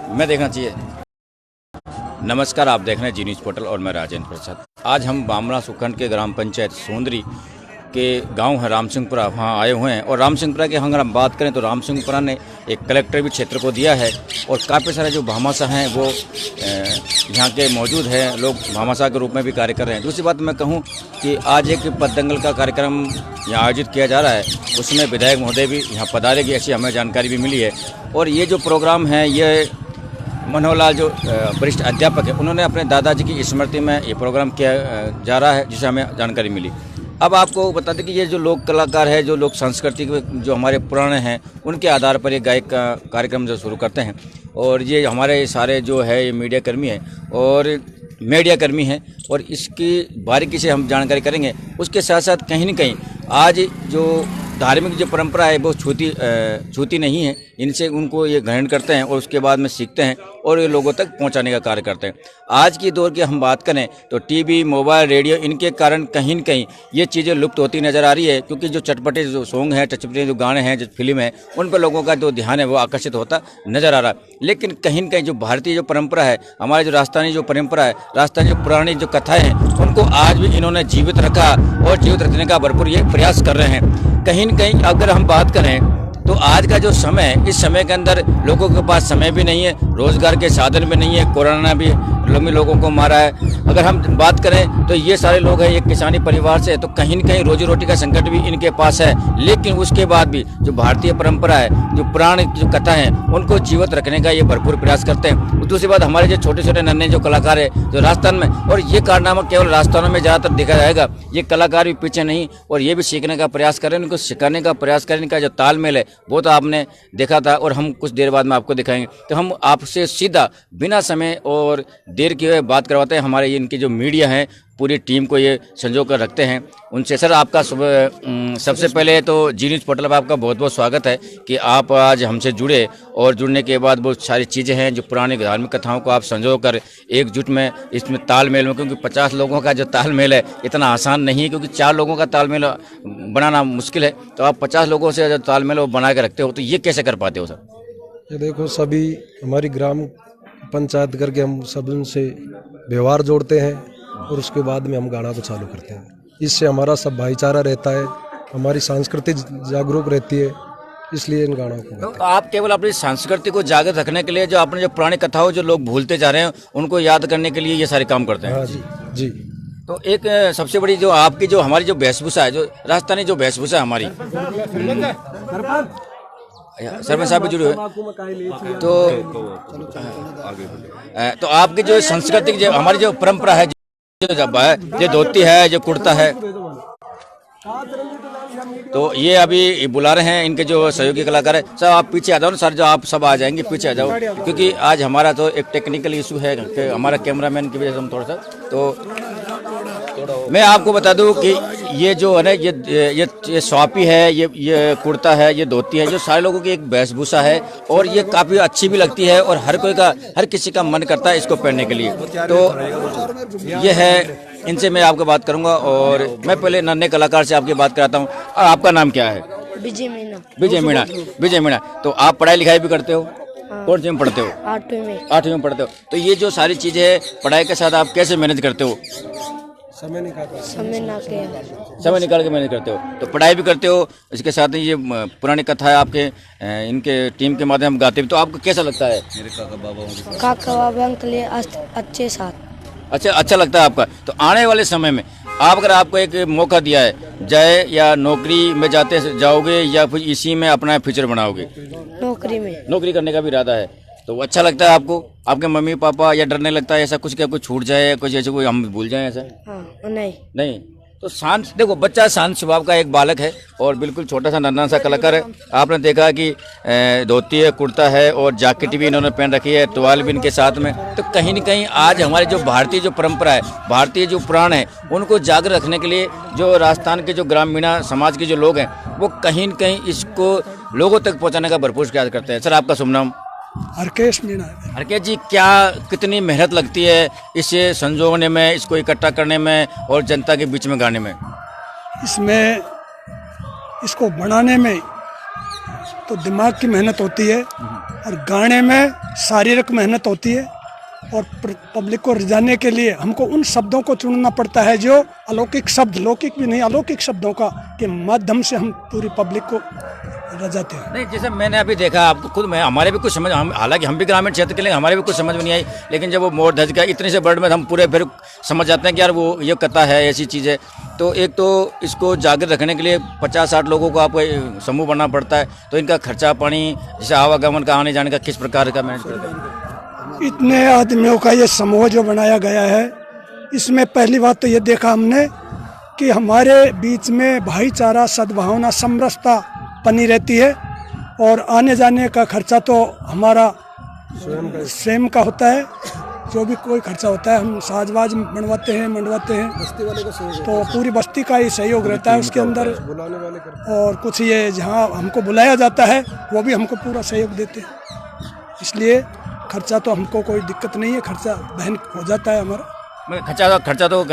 मैं देखना चाहिए। नमस्कार, आप देख रहे हैं जी न्यूज़ पोर्टल और मैं राजेंद्र प्रसाद। आज हम बामरा सुखंड के ग्राम पंचायत सोंदरी के गांव है रामसिंहपुरा, वहाँ आए हुए हैं। और रामसिंहपुरा की अगर हम बात करें तो रामसिंहपुरा ने एक कलेक्टर भी क्षेत्र को दिया है और काफ़ी सारे जो भामाशाह हैं वो यहाँ के मौजूद हैं, लोग भामाशाह के रूप में भी कार्य कर रहे हैं। दूसरी बात मैं कहूँ कि आज एक पतदंगल का कार्यक्रम यहाँ आयोजित किया जा रहा है, उसमें विधायक महोदय भी यहाँ पधारेगी, ऐसी हमें जानकारी भी मिली है। और ये जो प्रोग्राम है ये मनोहर लाल जो वरिष्ठ अध्यापक है, उन्होंने अपने दादाजी की स्मृति में ये प्रोग्राम किया जा रहा है, जिसे हमें जानकारी मिली। अब आपको बता दें कि ये जो लोक कलाकार है, जो लोक सांस्कृतिक जो हमारे पुराने हैं, उनके आधार पर ये गायक का कार्यक्रम जो शुरू करते हैं। और ये हमारे सारे जो है ये मीडिया कर्मी है और मीडिया कर्मी हैं और इसकी बारीकी से हम जानकारी करेंगे। उसके साथ साथ कहीं न कहीं आज जो धार्मिक जो परंपरा है वो छूती नहीं है, इनसे उनको ये ग्रहण करते हैं और उसके बाद में सीखते हैं और ये लोगों तक पहुंचाने का कार्य करते हैं। आज की दौर की हम बात करें तो टीवी, मोबाइल, रेडियो, इनके कारण कहीं न कहीं ये चीज़ें लुप्त होती नज़र आ रही है, क्योंकि जो चटपटे जो सॉन्ग हैं, चटपटे जो गाने हैं, जो फिल्म है, उन पर लोगों का जो ध्यान है वो आकर्षित होता नज़र आ रहा है। लेकिन कहीं न कहीं जो भारतीय जो परंपरा है, हमारे जो राजस्थानी जो परंपरा है, राजस्थानी जो पुरानी जो कथाएँ हैं, उनको आज भी इन्होंने जीवित रखा और जीवित रखने का भरपूर ये प्रयास कर रहे हैं। कहीं न कहीं अगर हम बात करें तो आज का जो समय, इस समय के अंदर लोगों के पास समय भी नहीं है, रोजगार के साधन भी नहीं है, कोरोना भी लोगों को मारा है। अगर हम बात करें तो ये सारे लोग हैं, ये किसानी परिवार से, तो कहीं न कहीं रोजी रोटी का संकट भी इनके पास है। लेकिन उसके बाद भी जो भारतीय परंपरा है, जो पुरानी जो कथा है, उनको जीवित रखने का ये भरपूर प्रयास करते हैं। दूसरी बात, हमारे जो छोटे छोटे नन्हे जो कलाकार है जो राजस्थान में, और ये कारनामा केवल राजस्थान में ज़्यादातर देखा जाएगा, ये कलाकार भी पीछे नहीं और ये भी सीखने का प्रयास करें, उनको सिखाने का प्रयास करें। इनका जो तालमेल है वो तो आपने देखा था और हम कुछ देर बाद में आपको दिखाएंगे। तो हम आपसे सीधा बिना समय और देर किए बात करवाते हैं। हमारे इनकी जो मीडिया है, पूरी टीम को ये संजो कर रखते हैं। उनसे सर आपका सबसे पहले तो जी न्यूज़ पोर्टल पर आपका बहुत बहुत स्वागत है कि आप आज हमसे जुड़े और जुड़ने के बाद बहुत सारी चीज़ें हैं जो पुरानी धार्मिक कथाओं को आप संजो कर एकजुट में इसमें तालमेल में, क्योंकि 50 लोगों का जो तालमेल है इतना आसान नहीं है, क्योंकि 4 लोगों का तालमेल बनाना मुश्किल है। तो आप 50 लोगों से जो तालमेल वो बना के रखते हो, तो ये कैसे कर पाते हो सर? ये देखो, सभी हमारी ग्राम पंचायत करके हम सब उनसे व्यवहार जोड़ते हैं और उसके बाद में हम गाना को चालू करते हैं। इससे हमारा सब भाईचारा रहता है, हमारी संस्कृति जागरूक रहती है, इसलिए इन गानों को। तो आप केवल अपनी संस्कृति को जागृत रखने के लिए, जो आपने जो पुरानी कथाओं जो लोग भूलते जा रहे हैं उनको याद करने के लिए ये सारे काम करते हैं? हाँ जी जी। तो एक सबसे बड़ी जो आपकी जो हमारी जो वेशभूषा है, जो राजस्थानी जो वेशभूषा है हमारी, सरपंच साहब भी जुड़े हुए, तो आपकी जो सांस्कृतिक जो हमारी जो परंपरा है, जो धोती है, जो कुर्ता है, तो ये अभी बुला रहे हैं इनके जो सहयोगी कलाकार है। सर आप पीछे आ जाओ ना सर, जो आप सब आ जाएंगे पीछे आ जाओ, क्योंकि आज हमारा तो एक टेक्निकल इशू है कि हमारा कैमरामैन की वजह से हम थोड़ा सा, तो मैं आपको बता दूं कि ये जो है ना, ये स्वापी है, ये कुर्ता है, ये धोती है, जो सारे लोगों की एक वेशभूषा है और ये काफ़ी अच्छी भी लगती है और हर किसी का मन करता है इसको पहनने के लिए। तो ये है, इनसे मैं आपको बात करूंगा। और मैं पहले नन्हे कलाकार से आपकी बात कराता हूँ। आपका नाम क्या है? विजय मीणा। विजय मीणा। तो आप पढ़ाई लिखाई भी करते हो? कौन सी में पढ़ते हो? 8वीं में पढ़ते हो। तो ये जो सारी चीज़ें है, पढ़ाई के साथ आप कैसे मैनेज करते हो? समय निकाल के मैनेज करते हो। तो पढ़ाई भी करते हो, इसके साथ ही ये पुरानी कथा है आपके इनके टीम के माध्यम हम गाते भी। तो आपको कैसा लगता है? मेरे काका बाबा के लिए अच्छे साथ अच्छा लगता है आपका। तो आने वाले समय में अगर आपको एक मौका दिया है, जाए या नौकरी में जाओगे या फिर इसी में अपना फ्यूचर बनाओगे? नौकरी करने का भी इरादा है। तो अच्छा लगता है आपको? आपके मम्मी पापा या डरने लगता है ऐसा कुछ, क्या कुछ छूट जाए, कुछ ऐसे कोई हम भूल जाए ऐसा? हाँ, नहीं। तो शांत, देखो बच्चा शांत स्वभाव का एक बालक है और बिल्कुल छोटा सा नन्हा सा कलाकार है। आपने देखा कि धोती है, कुर्ता है और जैकेट भी इन्होंने पहन रखी है, टुवाल भी इनके साथ में। तो कहीं न कहीं आज हमारे जो भारतीय जो परंपरा है, भारतीय जो पुराण है, उनको जागृत रखने के लिए जो राजस्थान के जो ग्रामीण समाज के जो लोग हैं, वो कहीं न कहीं इसको लोगों तक पहुँचाने का भरपूर प्रयास करते हैं। सर आपका शुभ नाम? हरकेश मीणा। हरकेश जी, क्या कितनी मेहनत लगती है इसे संजोने में, इसको इकट्ठा करने में और जनता के बीच में गाने में? इसमें इसको बनाने में तो दिमाग की मेहनत होती है और गाने में शारीरिक मेहनत होती है और पब्लिक को रिझाने के लिए हमको उन शब्दों को चुनना पड़ता है जो अलौकिक शब्द, लौकिक भी नहीं अलौकिक शब्दों का के माध्यम से हम पूरी पब्लिक को रजाते हैं। नहीं, जैसे मैंने अभी देखा आपको खुद में हमारे भी कुछ समझ, हम हालांकि हम भी ग्रामीण क्षेत्र के लिए हमारे भी कुछ समझ में नहीं आई, लेकिन जब वो मोर धज का इतने से वर्ड में हम पूरे फिर समझ जाते हैं कि यार वो ये कथा है, ऐसी चीज़ है। तो एक तो इसको जागृत रखने के लिए 50-60 लोगों को आपको समूह बनना पड़ता है, तो इनका खर्चा पानी जैसे आवागमन का आने जाने का किस प्रकार का मैनेज करते हैं? इतने आदमियों का ये समूह जो बनाया गया है, इसमें पहली बात तो ये देखा हमने कि हमारे बीच में भाईचारा, सद्भावना, समरसता बनी रहती है और आने जाने का खर्चा तो हमारा स्वयं का होता है। जो भी कोई खर्चा होता है हम साजवाज मंडवाते हैं तो पूरी बस्ती का ही सहयोग रहता है उसके अंदर। और कुछ ये जहाँ हमको बुलाया जाता है वो भी हमको पूरा सहयोग देते हैं, इसलिए खर्चा तो हमको कोई दिक्कत नहीं है, खर्चा बहन हो जाता है हमारा। खर्चा तो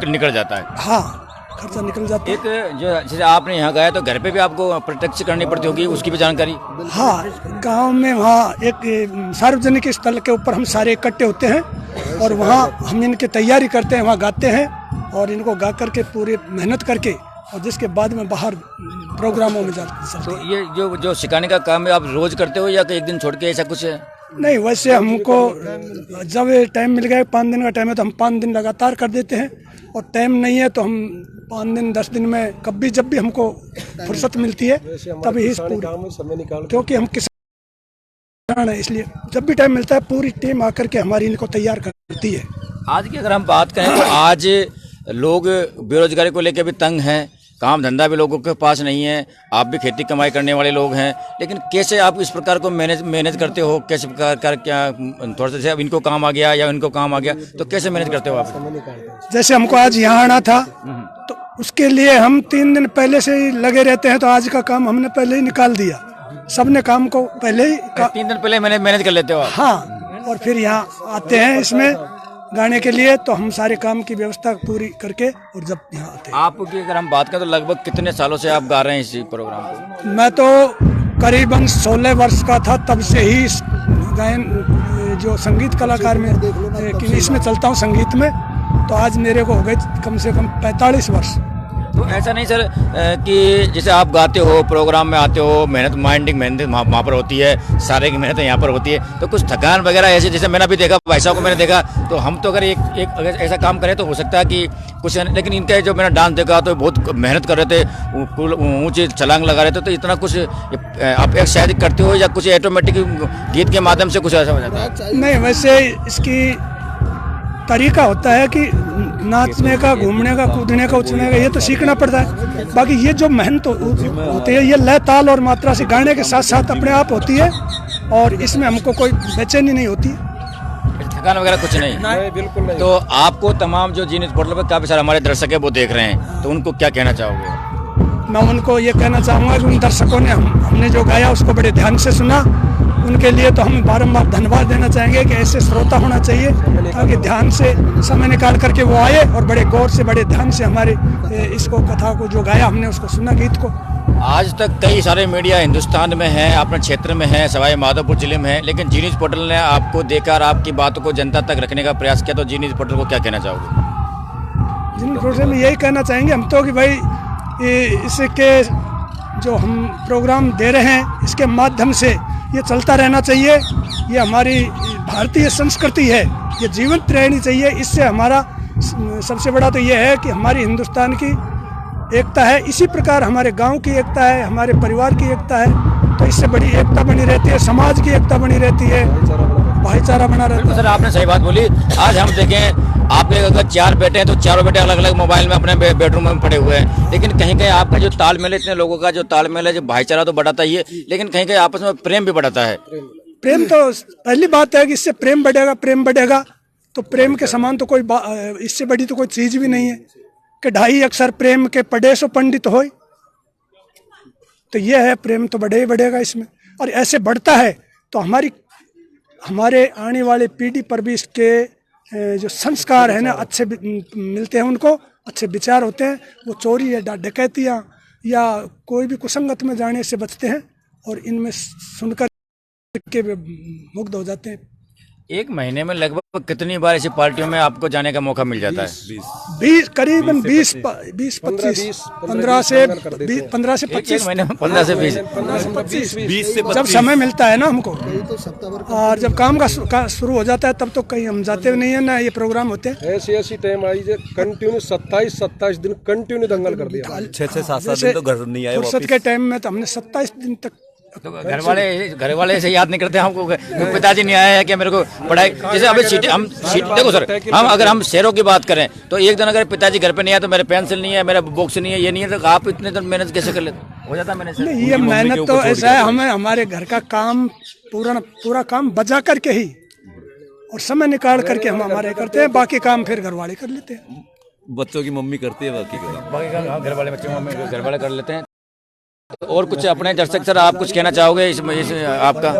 निकल जाता है। हाँ, खर्चा निकल जाता है। एक जो जैसे आपने यहाँ गया तो घर पे भी आपको प्रत्यक्ष करनी पड़ती होगी, उसकी भी जानकारी? हाँ, गांव में वहाँ एक सार्वजनिक स्थल के ऊपर हम सारे इकट्ठे होते हैं और वहाँ हम इनकी तैयारी करते हैं, वहाँ गाते हैं और इनको गा करके पूरी मेहनत करके और जिसके बाद में बाहर प्रोग्रामों में जाते हैं। तो ये जो सिखाने का काम है आप रोज करते हो या एक दिन छोड़ के ऐसा कुछ है? नहीं, वैसे हमको जब टाइम मिल गया 5 दिन का टाइम है तो हम 5 दिन लगातार कर देते हैं और टाइम नहीं है तो हम 5 दिन 10 दिन में कभी जब भी हमको फुर्सत मिलती है तभी इस पूरी, क्योंकि हम किसान हैं इसलिए जब भी टाइम मिलता है पूरी टीम आकर के हमारी इनको तैयार करती है। आज की अगर हम बात करें तो आज लोग बेरोजगारी को लेकर भी तंग हैं, काम धंधा भी लोगों के पास नहीं है, आप भी खेती कमाई करने वाले लोग हैं, लेकिन कैसे आप इस प्रकार को मैनेज करते हो? कैसे प्रकार क्या थोड़ा सा अब इनको काम आ गया या इनको काम आ गया तो कैसे मैनेज करते हो आप? जैसे हमको आज यहाँ आना था तो उसके लिए हम 3 दिन पहले से ही लगे रहते हैं, तो आज का काम हमने पहले ही निकाल दिया, सबने काम को पहले ही 3 दिन पहले मैनेज कर लेते हो आप? हाँ, और फिर यहाँ आते हैं इसमें गाने के लिए तो हम सारे काम की व्यवस्था पूरी करके और जब यहाँ आते हैं। आपकी अगर हम बात करें तो लगभग कितने सालों से आप गा रहे हैं इसी प्रोग्राम को? मैं तो करीबन 16 वर्ष का था तब से ही गायन जो संगीत कलाकार में कि इसमें चलता हूँ संगीत में, तो आज मेरे को हो गए कम से कम 45 वर्ष। तो ऐसा नहीं सर कि जैसे आप गाते हो, प्रोग्राम में आते हो, मेहनत वहाँ पर होती है, सारे की मेहनत यहाँ पर होती है, तो कुछ थकान वगैरह ऐसे जैसे मैंने अभी देखा, भाई साहब को मैंने देखा, तो हम तो अगर एक अगर ऐसा काम करें तो हो सकता है कि कुछ, लेकिन इनका जो मैंने डांस देखा तो बहुत मेहनत कर रहे थे, ऊँचे छलांग लगा रहे थे, तो इतना कुछ आप एक्सरसाइज करते हो या कुछ ऑटोमेटिक गीत के माध्यम से कुछ ऐसा हो जाता है? नहीं, वैसे इसकी तरीका होता है कि नाचने का, घूमने का, कूदने का, उछलने का, ये तो सीखना पड़ता है। बाकी ये जो मेहनत होती है ये लय, ताल और मात्रा से गाने के साथ साथ अपने आप होती है और इसमें हमको कोई बेचैनी नहीं होती, थकान वगैरह कुछ नहीं? नहीं, बिल्कुल नहीं। तो आपको तमाम जो जीनियस पोर्टल पर काफ़ी सारे हमारे दर्शक है वो देख रहे हैं, तो उनको क्या कहना चाहोगे? मैं उनको ये कहना चाहूँगा कि उन दर्शकों ने हमने जो गाया उसको बड़े ध्यान से सुना, उनके लिए तो हम बारंबार धन्यवाद देना चाहेंगे कि ऐसे श्रोता होना चाहिए ताकि ध्यान से समय निकाल करके वो आए और बड़े गौर से, बड़े ध्यान से हमारे इसको कथा को जो गाया हमने उसको सुना, गीत को। आज तक कई सारे मीडिया हिंदुस्तान में है, अपने क्षेत्र में है, सवाई माधोपुर जिले में है, लेकिन जी न्यूज़ पोर्टल ने आपको देखा और आपकी बातों को जनता तक रखने का प्रयास किया, तो जी न्यूज़ पोर्टल को क्या कहना चाहोगे? जी न्यूज़ पोर्टल में यही कहना चाहेंगे हम तो कि भाई इसके जो हम प्रोग्राम दे रहे हैं इसके माध्यम से ये चलता रहना चाहिए, ये हमारी भारतीय संस्कृति है, ये जीवंत रहनी चाहिए। इससे हमारा सबसे बड़ा तो ये है कि हमारी हिंदुस्तान की एकता है, इसी प्रकार हमारे गांव की एकता है, हमारे परिवार की एकता है, तो इससे बड़ी एकता बनी रहती है, समाज की एकता बनी रहती है, भाईचारा बना रहता है। सर आपने सही बात बोली। आज हम देखें आपके अगर 4 बेटे हैं तो चारों बेटे अलग अलग मोबाइल में अपने बेडरूम में पड़े हुए हैं, लेकिन कहीं कहीं आपका जो तालमेल है, इतने लोगों का जो तालमेल है, जो भाईचारा तो बढ़ाता ही है, लेकिन कहीं कहीं आपस में प्रेम भी बढ़ाता है। प्रेम तो पहली बात है कि इससे प्रेम बढ़ेगा तो प्रेम के समान तो कोई इससे बड़ी तो कोई चीज भी नहीं है कि 2.5 अक्षर प्रेम के पढ़े सो पंडित होय, तो ये है प्रेम तो बढ़ेगा इसमें, और ऐसे बढ़ता है तो हमारे आने वाले पीढ़ी पर भी इसके जो संस्कार है ना अच्छे मिलते हैं, उनको अच्छे विचार होते हैं, वो चोरी या डकैतियाँ या कोई भी कुसंगत में जाने से बचते हैं और इनमें सुनकर के मुग्ध हो जाते हैं। एक महीने में लगभग कितनी बार ऐसी पार्टियों में आपको जाने का मौका मिल जाता है? 20 करीबन 20-25 15 से 25 महीने में 15 से 20 जब समय मिलता है ना हमको, और जब काम का शुरू हो जाता है तब तो कहीं हम जाते नहीं है ना, ये प्रोग्राम होते हैं। ऐसी टाइम आई जो कंटिन्यू 27 दिन कंटिन्यू दंगल कर दिया। 6-7 दिन तो घर नहीं आए फुर्सत के टाइम में तो हमने 27 दिन तक। तो घर वाले ऐसे याद नहीं करते हमको, पिताजी नहीं आया है कि मेरे को पढ़ाई, जैसे अभी देखो सर, अगर हम शहरों की बात करें तो एक दिन अगर पिताजी घर पे नहीं आया तो मेरे पेंसिल नहीं है, मेरा बॉक्स नहीं है, ये नहीं है, तो आप इतने दिन मेहनत कैसे कर लेते? हो जाता मैंने नहीं, ये मेहनत तो ऐसा है, हमें हमारे घर का काम पूरा काम बजा करके ही और समय निकाल करके हम हमारे करते हैं, बाकी काम फिर घर वाले कर लेते हैं। बच्चों की मम्मी करती है बाकी काम घर वाले, बच्चों में घर वाले कर लेते हैं। और कुछ अपने दर्शक सर आप कुछ कहना चाहोगे इस आपका?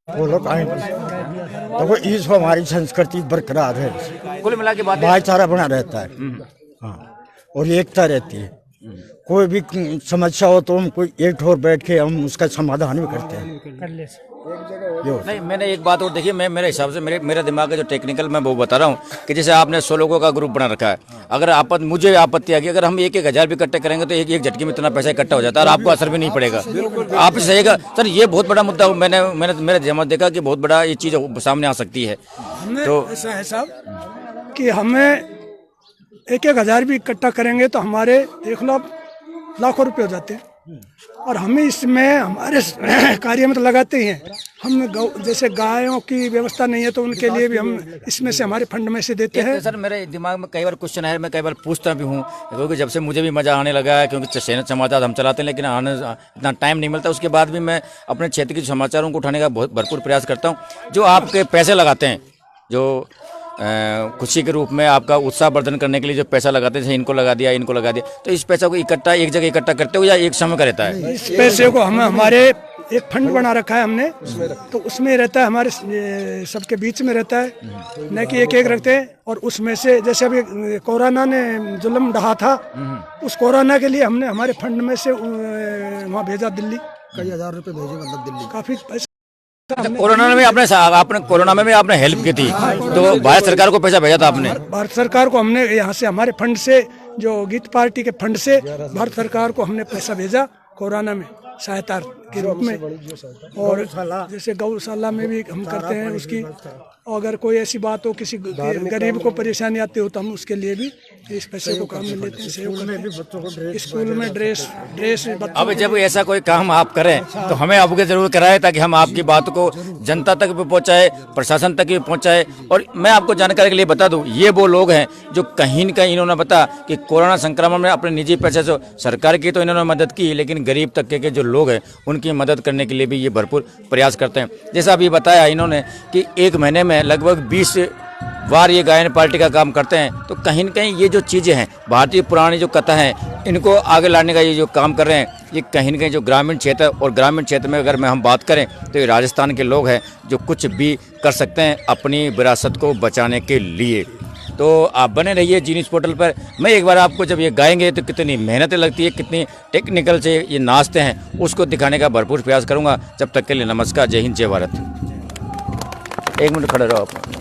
वो लोग आए देखो, ईद हमारी संस्कृति बरकरार है, कुल मिला के बात भाईचारा बना रहता है, हाँ, और एकता रहती है। कोई भी समस्या हो तो हम कोई एक ठोर बैठ के हम उसका समाधान भी करते हैं। नहीं, मैंने एक बात और देखी, मैं मेरे हिसाब से मेरे दिमाग का जो टेक्निकल मैं वो बता रहा हूँ कि जैसे आपने 100 लोगों का ग्रुप बना रखा है, अगर मुझे आपत्ति आ गई, अगर हम 1,000 भी इकट्ठे करेंगे तो एक झटके में इतना पैसा इकट्ठा हो जाता है और आपको असर भी नहीं पड़ेगा। आप सही सर, ये बहुत बड़ा मुद्दा मैंने मेरे जमा देखा कि बहुत बड़ा ये चीज़ सामने आ सकती है। तो ऐसा है साहब कि हमें 1,000 भी इकट्ठा करेंगे तो हमारे देख लो लाखों रुपए हो जाते हैं, और हमें इसमें हमारे कार्य में तो लगाते ही हैं। हम जैसे गायों की व्यवस्था नहीं है तो उनके लिए भी हम इसमें से हमारे फंड में से देते हैं। सर मेरे दिमाग में कई बार क्वेश्चन है, मैं कई बार पूछता भी हूँ, क्योंकि जब से मुझे भी मजा आने लगा है, क्योंकि समाचार हम चलाते हैं लेकिन आने इतना टाइम नहीं मिलता, उसके बाद भी मैं अपने क्षेत्र के समाचारों को उठाने का बहुत भरपूर प्रयास करता हूँ। जो आपके पैसे लगाते हैं, जो खुशी के रूप में आपका उत्साह वर्धन करने के लिए जो पैसा लगाते हैं, इनको लगा दिया, तो इस पैसा को इकट्ठा एक जगह इकट्ठा करते हो या एक समय का रहता है? इस पैसे को हम हमारे एक फंड बना रखा है हमने, तो उसमें रहता है, हमारे सबके बीच में रहता है, न कि एक एक रखते हैं। और उसमें से जैसे अभी कोरोना ने जुल्म ढहा था, उस कोरोना के लिए हमने हमारे फंड में से वहाँ भेजा दिल्ली, कई हजार रुपए भेजे, मतलब दिल्ली काफी पैसा। कोरोना में आपने कोरोना में भी आपने हेल्प की थी, तो भारत सरकार को पैसा भेजा था आपने? भारत सरकार को हमने यहाँ से हमारे फंड से, जो गीत पार्टी के फंड से भारत सरकार को हमने पैसा भेजा कोरोना में सहायता के रूप में। और जैसे गौशाला में भी हम करते हैं उसकी, अगर कोई ऐसी बात हो, किसी गरीब को परेशानी आती हो तो हम उसके लिए भी इस पैसे को काम में लेते हैं। स्कूल में ड्रेस अब जब ऐसा कोई काम आप करें तो हमें अवगत जरूर कराएं, ताकि हम आपकी बात को जनता तक भी पहुंचाए, प्रशासन तक भी पहुंचाए। और मैं आपको जानकारी के लिए बता दूं, ये वो लोग हैं जो कहीं न कहीं इन्होंने बता कि कोरोना संक्रमण में अपने निजी पैसे से, सरकार की तो इन्होंने मदद की, लेकिन गरीब तबके के जो लोग हैं उनकी मदद करने के लिए भी ये भरपूर प्रयास करते हैं। जैसा अभी बताया इन्होंने कि एक महीने में लगभग 20 बार ये गायन पार्टी का काम करते हैं, तो कहीं न कहीं ये जो चीज़ें हैं, भारतीय पुरानी जो कथा हैं, इनको आगे लाने का ये जो काम कर रहे हैं, ये कहीं न कहीं जो ग्रामीण क्षेत्र, और ग्रामीण क्षेत्र में अगर हम बात करें तो ये राजस्थान के लोग हैं जो कुछ भी कर सकते हैं अपनी विरासत को बचाने के लिए। तो आप बने रहिए जी न्यूज़ पोर्टल पर। मैं एक बार आपको जब ये गाएंगे तो कितनी मेहनत लगती है, कितनी टेक्निकल से ये नाचते हैं, उसको दिखाने का भरपूर प्रयास करूँगा। जब तक के लिए नमस्कार, जय हिंद, जय भारत। एक मिनट खड़े रहो आप।